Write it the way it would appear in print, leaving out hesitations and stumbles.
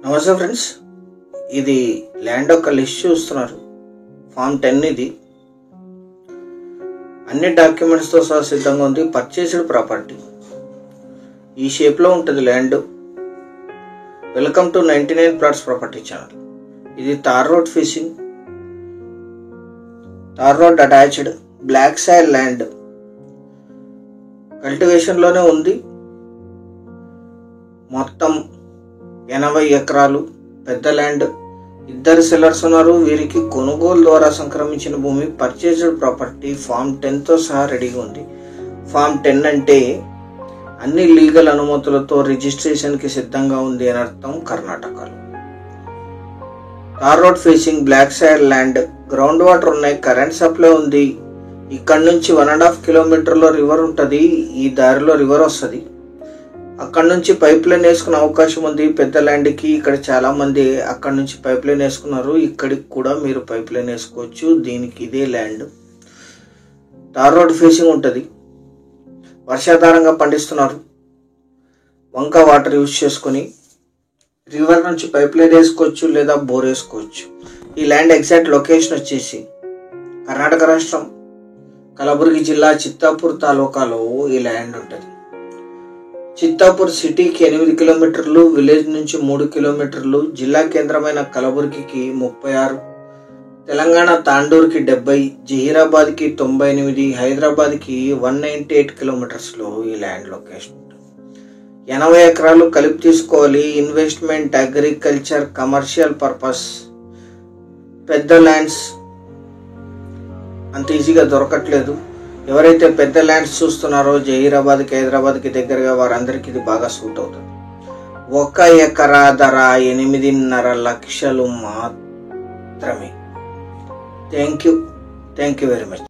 నమస్తే ఫ్రెండ్స్, ఇది ల్యాండ్ యొక్క లిస్ట్ చూస్తున్నారు. ఫామ్ 10 ఇది. అన్ని డాక్యుమెంట్స్తో సహా సిద్ధంగా ఉంది. పర్చేస్డ్ ప్రాపర్టీ ఈ షేప్లో ఉంటుంది land. Welcome to 99 plots property channel. ఇది tar road facing, tar road attached, black soil land. కల్టివేషన్లోనే ఉంది. మొత్తం 80 ఎకరాలు పెద్ద ల్యాండ్. ఇద్దరు సెల్లర్స్ ఉన్నారు. వీరికి కొనుగోలు ద్వారా సంక్రమించిన భూమి పర్చేస్డ్ ప్రాపర్టీ ఫామ్ 10తో సహా రెడీగా ఉంది. ఫామ్ 10 అంటే అన్ని లీగల్ అనుమతులతో రిజిస్ట్రేషన్కి సిద్ధంగా ఉంది అని అర్థం కర్ణాటకలో. Tar road facing, black soil land, ground water ఉన్నాయి, కరెంట్ సప్లై ఉంది. ఇక్కడ నుంచి 1.5 కిలోమీటర్లో రివర్ ఉంటుంది. ఈ దారిలో రివర్ వస్తుంది. అక్కడ నుంచి పైప్ లైన్ వేసుకునే అవకాశం ఉంది పెద్ద ల్యాండ్కి. ఇక్కడ చాలా మంది అక్కడ నుంచి పైప్ లైన్ వేసుకున్నారు. ఇక్కడికి కూడా మీరు పైప్ లైన్ వేసుకోవచ్చు. దీనికి ఇదే ల్యాండ్. తార్ రోడ్ ఫేసింగ్ ఉంటుంది. వర్షాధారంగా పండిస్తున్నారు. వంక వాటర్ యూజ్ చేసుకొని రివర్ నుంచి పైప్ లైన్ వేసుకోవచ్చు లేదా బోర్ వేసుకోవచ్చు. ఈ ల్యాండ్ ఎగ్జాక్ట్ లొకేషన్ వచ్చేసి కర్ణాటక రాష్ట్రం కలబుర్గి జిల్లా చిత్తాపూర్ తాలూకాలో ఈ ల్యాండ్ ఉంటుంది. చిత్తాపూర్ సిటీకి 8 కిలోమీటర్లు, విలేజ్ నుంచి 3 కిలోమీటర్లు, జిల్లా కేంద్రమైన కలబుర్గికి 36, తెలంగాణ తాండూరుకి 70, జహీరాబాద్కి 98, హైదరాబాద్కి 198 కిలోమీటర్స్లో ఈ ల్యాండ్ లొకేషన్ ఉంటుంది. 80 ఎకరాలు కలిపి తీసుకోవాలి. Investment, agriculture, commercial purpose. పెద్ద ల్యాండ్స్ అంత ఈజీగా దొరకట్లేదు. ఎవరైతే పెద్ద ల్యాండ్స్ చూస్తున్నారో జహీరాబాద్కి, హైదరాబాద్కి దగ్గరగా వారందరికీ ఇది బాగా సూట్ అవుతుంది. 1 ఎకరా ధర 8.5 లక్షలు మాత్రమే. Thank you very much.